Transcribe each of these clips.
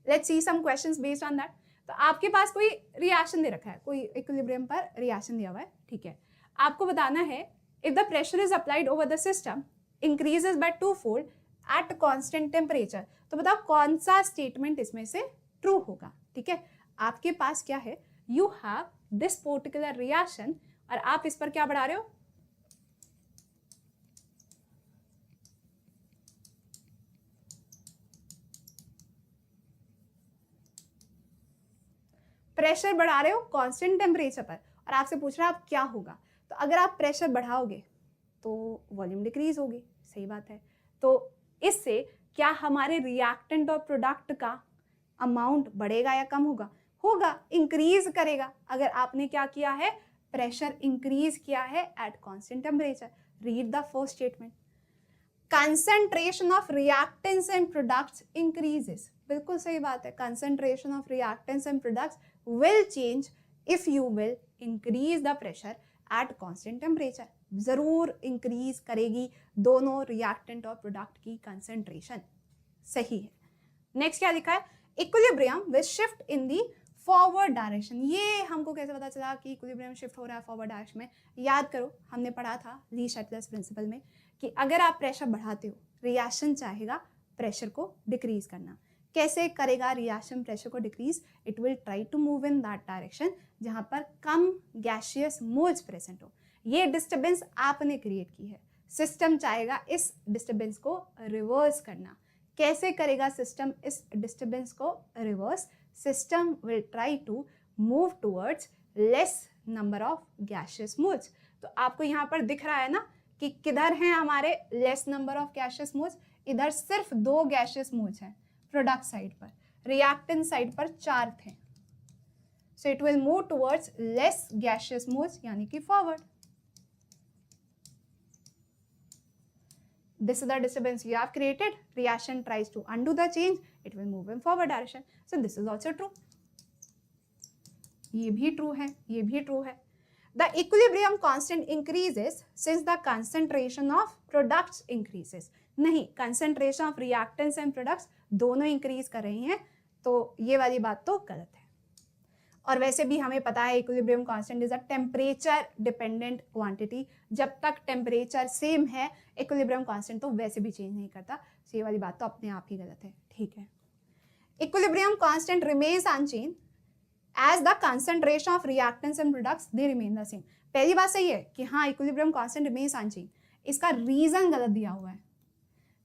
Let's see some questions based on that. तो आपके पास कोई रिएक्शन दे रखा है, कोई इक्विलिब्रियम पर रिएक्शन दिया हुआ है, ठीक है। आपको बताना है if the pressure is applied over the system increases by 2-fold eight constant temperature. तो बताओ कौन सा स्टेटमेंट इसमें से ट्रू होगा, ठीक है। आपके पास क्या है, you have this particular reaction और आप इस पर क्या बढ़ा रहे हो, प्रेशर बढ़ा रहे हो कांस्टेंट टेम्परेचर पर, और आपसे पूछ रहा है आप क्या होगा। तो अगर आप प्रेशर बढ़ाओगे तो वॉल्यूम डिक्रीज होगी, सही बात है। तो इससे क्या हमारे रिएक्टेंट और प्रोडक्ट का अमाउंट बढ़ेगा या कम होगा, होगा, इंक्रीज करेगा। अगर आपने क्या किया है, प्रेशर इंक्रीज किया है eight constant temperature. Read the first statement, concentration of reactants and products increases. बिल्कुल सही बात है, concentration of reactants and products will change if you will increase the pressure at constant temperature। जरूर increase करेगी दोनों reactant और product की concentration, सही है। नेक्स्ट क्या लिखा है, equilibrium will shift in the forward direction. ये हमको कैसे पता चला कि इक्विलिब्रियम शिफ्ट हो रहा है फॉरवर्ड डायरेक्शन में? याद करो, हमने पढ़ा था ली शटलर्स प्रिंसिपल में कि अगर आप प्रेशर बढ़ाते हो, रिएक्शन चाहेगा प्रेशर को डिक्रीज करना। कैसे करेगा रिएक्शन प्रेशर को decrease? It will try to move in that direction जहां पर कम गैसियस मोल्स प्रेजेंट हो। ये डिस्टर्बेंस आपने क्रिएट की है, सिस्टम चाहेगा इस डिस्टर्बेंस को रिवर्स करना। कैसे करेगा सिस्टम इस डिस्टर्बेंस को reverse? System will try to move towards less number of gaseous moles. तो आपको यहाँ पर दिख रहा है ना कि किधर हैं हमारे less number of gaseous moles? इधर सिर्फ 2 गैसियस मोल्स हैं प्रोडक्ट साइड पर, रिएक्टेंट साइड पर 4 थे। So it will move towards less gaseous moles, यानी कि forward. This is the disturbance you have created. Reaction tries to undo the change. It will move in forward direction. So this is also true. ये भी true है, ये भी true है। The equilibrium constant increases since the concentration of products increases। नहीं, concentration of reactants and products दोनों increase कर रही हैं, तो ये वाली बात तो गलत है। और वैसे भी हमें पता है equilibrium constant is a temperature dependent quantity. जब तक टेम्परेचर सेम है इक्विलिब्रियम कांस्टेंट तो वैसे भी चेंज नहीं करता। तो ये वाली बात तो अपने आप ही गलत है, ठीक है। Equilibrium constant remains unchange as the concentration of reactants and products they remain the same. पहली बात सही है कि हाँ इक्विलिब्रियम कांस्टेंट रिमेन्स अनचेंज, इसका रीजन गलत दिया हुआ है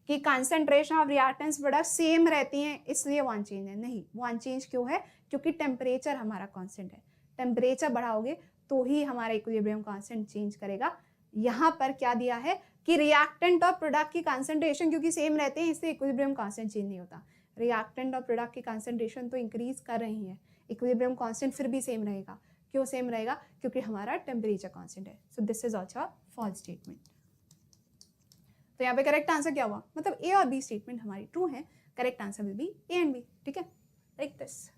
कि concentration of reactants products same रहती हैं इसलिए वो अनचेंज है। नहीं, वो अनचेंज क्यों है? क्योंकि टेम्परेचर हमारा कांस्टेंट है। टेम्परेचर बढ़ाओगे तो ही हमारा इक्विलिब्रियम कांस्टेंट चेंज करेगा। यहाँ पर क्या दिया है कि रिएक्टेंट और प्रोडक्ट की कंसंट्रेशन क्योंकि सेम रहते हैं इसलिए इक्विलिब्रियम कांस्टेंट चेंज नहीं होता। रिएक्टेंट और प्रोडक्ट की कंसंट्रेशन तो इंक्रीज कर रही है, इक्विलिब्रियम कांस्टेंट फिर भी सेम रहेगा। क्यों सेम रहेगा? क्योंकि हमारा टेम्परेचर कांस्टेंट है। So this is also a false statement. तो यहाँ पे करेक्ट आंसर क्या हुआ? मतलब ए और बी स्टेटमेंट हमारी ट्रू है। Correct answer will be A and B, ठीक है, like this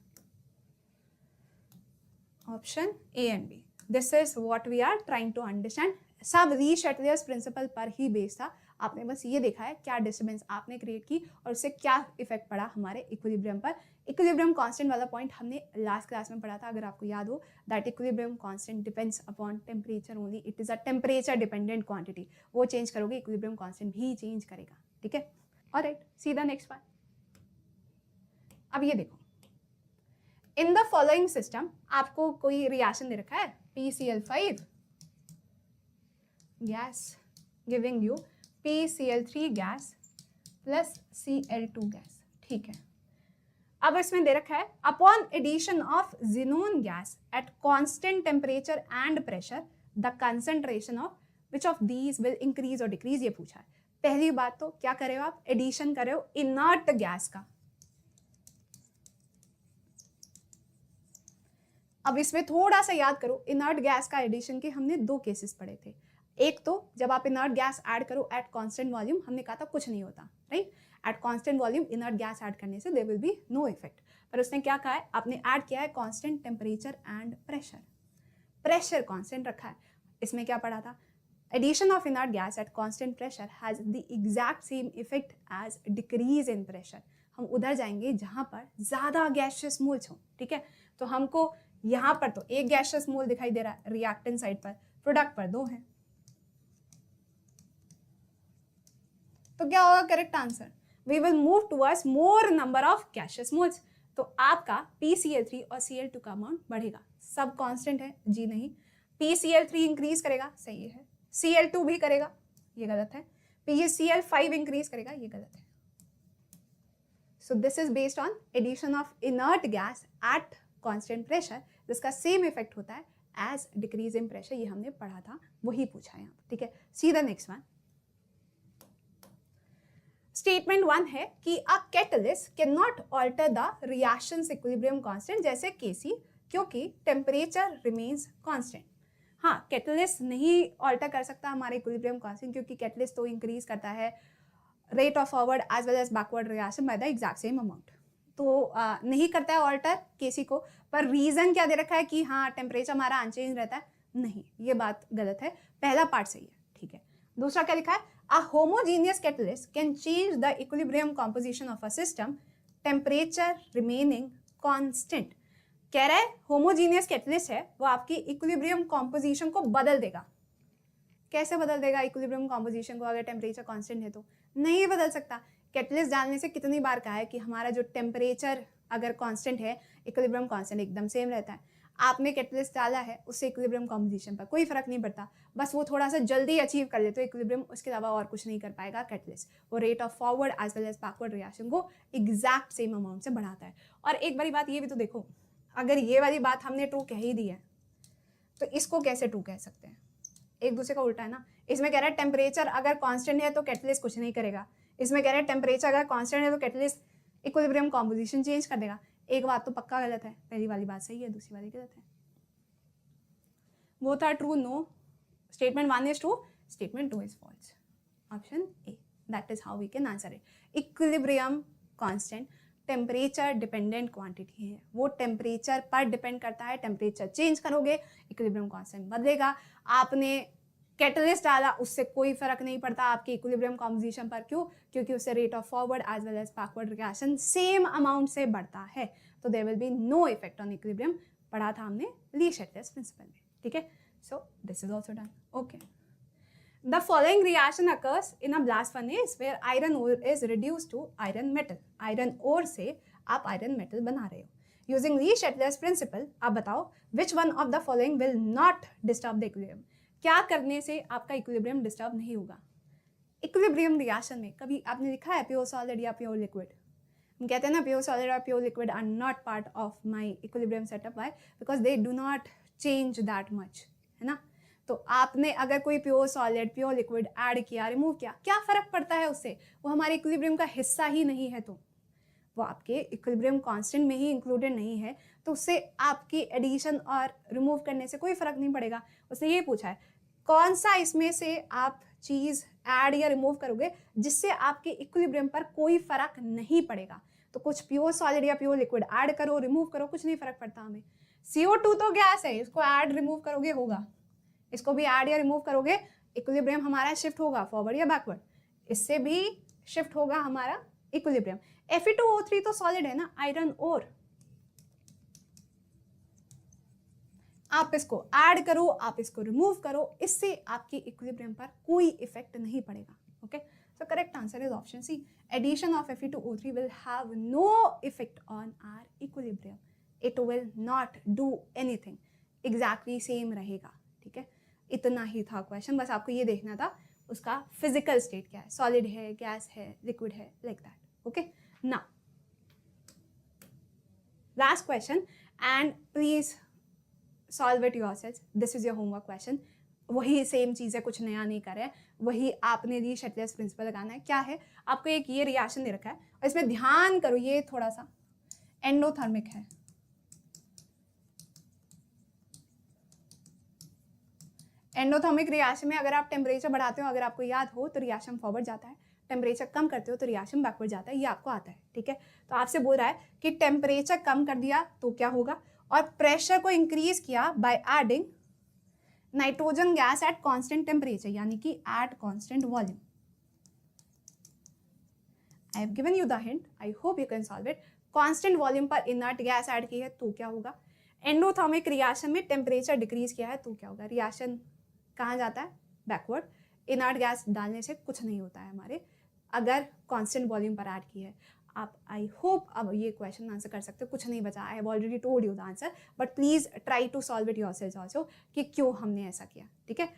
option A and B. This is what we are trying to understand. सब ली शटलर्स प्रिंसिपल पर ही बेस्ड था। आपने बस ये देखा है क्या डिस्टर्बेंस आपने क्रिएट की और उससे क्या इफेक्ट पड़ा हमारे इक्विलिब्रियम पर। इक्विलिब्रियम कांस्टेंट वाला पॉइंट हमने लास्ट क्लास में पढ़ा था, अगर आपको याद हो, that equilibrium constant depends upon temperature only, it is a temperature dependent quantity. वो चेंज करोगे इक्विलिब्रियम कांस्टेंट भी चेंज करेगा, ठीक है। Alright, C the next one. अब ये देखो, इन द फॉलोइंग सिस्टम आपको कोई रिएक्शन दे रखा है, PCl5 gas giving you PCl3 gas plus Cl2 gas, ठीक है। अब इसमें दे रखा है upon addition of xenon gas at constant temperature and pressure the concentration of which of these will increase और डिक्रीज, ये पूछा है। पहली बात तो क्या कर रहे हो आप? एडिशन कर रहे हो इनर्ट गैस का। अब इसमें थोड़ा सा याद करो, इनर्ट गैस का एडिशन के हमने 2 केसेस पढ़े थे। एक तो जब आप इनर्ट गैस ऐड करो एट कांस्टेंट वॉल्यूम, हमने कहा था कुछ नहीं होता, right. At constant volume inert gas add करने से there will be no effect. पर उसने क्या कहा है? आपने ऐड किया है constant temperature and pressure, pressure constant रखा है। इसमें क्या पढ़ा था? Addition of inert gas at constant pressure has the exact same effect as decrease in pressure. हम उधर जाएंगे जहां पर ज्यादा गैसियस मोल्स हो, ठीक है। तो हमको यहाँ पर तो एक गैसियस मोल दिखाई दे रहा है रिएक्टेंट साइड पर, प्रोडक्ट पर 2 हैं, तो क्या होगा correct answer? We will move towards more number of gaseous moles. तो आपका PCl3 और Cl2 का अमाउंट बढ़ेगा। सब कांस्टेंट है जी नहीं, PCl3 इंक्रीज करेगा, सही है, Cl2 भी करेगा, ये गलत है, PCl5 इंक्रीज करेगा, ये गलत है। So this is based on addition of inert gas at constant pressure, जिसका सेम इफेक्ट होता है एज डिक्रीज इन प्रेशर, ये हमने पढ़ा था, वही पूछा है यहाँ, ठीक है। See the next one. Statement 1 है कि a catalyst can not alter the reaction's equilibrium constant जैसे Kc, क्योंकि टेम्परेचर रिमेन्स कांस्टेंट। हाँ, कैटलिस्ट नहीं ऑल्टर कर सकता हमारे इक्विलिब्रियम कांस्टेंट, क्योंकि कैटलिस्ट तो इंक्रीज करता है rate of forward as well as backward reaction by the exact same amount, तो नहीं करता है ऑल्टर Kc को। पर रीजन क्या दे रखा है कि हाँ टेम्परेचर हमारा अनचेंज रहता है, नहीं, ये बात गलत है, पहला पार्ट सही है, ठीक है। दूसरा क्या लिखा है? A homogeneous catalyst can change the equilibrium composition of a system, temperature remaining constant. कह रहा है homogeneous catalyst है, वो आपकी equilibrium composition को बदल देगा। कैसे बदल देगा equilibrium composition को अगर temperature constant है तो? नहीं बदल सकता। कैटलिस्ट डालने से कितनी बार कहा है कि हमारा जो टेम्परेचर अगर कांस्टेंट है, इक्विलिब्रियम कांस्टेंट एकदम सेम रहता है। आपने कैटलिस्ट डाला है, उससे इक्विलिब्रियम कॉम्पोजिशन पर कोई फर्क नहीं पड़ता, बस वो थोड़ा सा जल्दी अचीव कर ले तो इक्विलिब्रियम, उसके अलावा और कुछ नहीं कर पाएगा कैटलिस्ट। वो rate of forward as well as backward reaction को एग्जैक्ट सेम अमाउंट से बढ़ाता है। और एक बड़ी बात ये भी तो देखो, अगर ये वाली बात हमने ट्रू कह ही दी है तो इसको कैसे ट्रू कह सकते हैं? एक दूसरे का उल्टा है ना। इसमें कह रहा है टेम्परेचर अगर कांस्टेंट है तो कैटलिस्ट कुछ नहीं करेगा, इसमें कह रहा है टेम्परेचर अगर कांस्टेंट है तो कैटलिस्ट इक्विलिब्रियम कॉम्पोजिशन चेंज कर देगा। एक बात तो पक्का गलत है, पहली वाली बात सही है, दूसरी वाली गलत है। Both are true, no. Statement 1 is true, statement 2 is false. Option A. That is how we can answer it. Equilibrium constant temperature dependent quantity है, वो टेम्परेचर पर डिपेंड करता है। टेम्परेचर चेंज करोगे इक्विलिब्रियम कांस्टेंट बदलेगा। आपने कैटलिस्ट डाला, उससे कोई फर्क नहीं पड़ता आपके इक्विलिब्रियम कॉम्पोजिशन पर। क्यों? क्योंकि उससे rate of forward as well as backward reaction same amount से बढ़ता है, तो there will be no effect on equilibrium. पढ़ा था हमने ली शेटलेस प्रिंसिपल में, ठीक है। So this is also done, okay. The following reaction occurs in a blast furnace where iron ore is reduced to iron metal. Iron ore से आप iron metal बना रहे हो। Using Lee-Shetler's principle, आप बताओ which one of the following will not disturb the equilibrium? क्या करने से आपका equilibrium disturb नहीं होगा? Equilibrium reaction में कभी आपने लिखा है pure solid या pure liquid? हम कहते हैं ना pure solid और pure liquid are not part of my equilibrium setup. Why? Because they do not change that much, है ना। तो आपने अगर कोई pure solid pure liquid add किया, रिमूव किया, क्या फर्क पड़ता है उससे? वो हमारे इक्विलिब्रियम का हिस्सा ही नहीं है, तो वो आपके इक्विलिब्रियम कांस्टेंट में ही इंक्लूडेड नहीं है, तो उससे आपकी एडिशन और रिमूव करने से कोई फर्क नहीं पड़ेगा। उसने ये पूछा है कौन सा इसमें से आप चीज ऐड या रिमूव करोगे जिससे आपके इक्विलिब्रियम पर कोई फर्क नहीं पड़ेगा। तो कुछ प्योर सॉलिड या प्योर लिक्विड ऐड करो, रिमूव करो, कुछ नहीं फर्क पड़ता हमें। CO2 तो गैस है, इसको ऐड रिमूव करोगे होगा, इसको भी ऐड या रिमूव करोगे, इक्विलिब्रियम हमारा शिफ्ट होगा फॉरवर्ड या बैकवर्ड, इससे भी शिफ्ट होगा हमारा इक्विलिब्रियम। Fe2O3 तो सॉलिड है ना, आयरन ओर। आप इसको ऐड करो, आप इसको रिमूव करो, इससे आपके इक्विलिब्रियम पर कोई इफेक्ट नहीं पड़ेगा, okay. So correct answer is option C, addition of Fe2O3 will have no effect on our equilibrium, it will not do anything, exactly same रहेगा, ठीक है। इतना ही था क्वेश्चन, बस आपको ये देखना था उसका फिजिकल स्टेट क्या है, सॉलिड है, गैस है, लिक्विड है, like that, okay. Now last question and please solve it yourself, this is your homework question. वही सेम चीज़ है, कुछ नया नहीं कर रहे हैं, वही आपने ली शेटलेस प्रिंसिपल लगाना है। क्या है? आपको एक ये रिएक्शन दे रखा है और इसमें ध्यान करो, ये थोड़ा सा एंडोथर्मिक है। एंडोथर्मिक रिएक्शन में अगर आप टेम्परेचर बढ़ाते हो, अगर आपको याद हो तो रिएक्शन फॉरवर्ड जाता है, टेम्परेचर कम करते हो तो रिएक्शन बैकवर्ड जाता है, ये आपको आता है, ठीक है। तो आपसे बोल रहा है कि टेम्परेचर कम कर दिया तो क्या होगा, और प्रेशर को इंक्रीज किया by adding nitrogen gas at constant temperature, यानी कि eight constant volume. I have given you the hint, I hope you can solve it. Constant volume पर इनर्ट गैस ऐड की है तो क्या होगा? एंडोथर्मिक रिएक्शन में टेम्परेचर डिक्रीज किया है तो क्या होगा? रिएक्शन कहाँ जाता है? बैकवर्ड। इनर्ट गैस डालने से कुछ नहीं होता है हमारे, अगर कांस्टेंट वॉल्यूम पर ऐड की है। आप आई होप अब ये क्वेश्चन आंसर कर सकते हो, कुछ नहीं बचा। I have already told you the answer, but please try to solve it yourself also कि क्यों हमने ऐसा किया, ठीक है।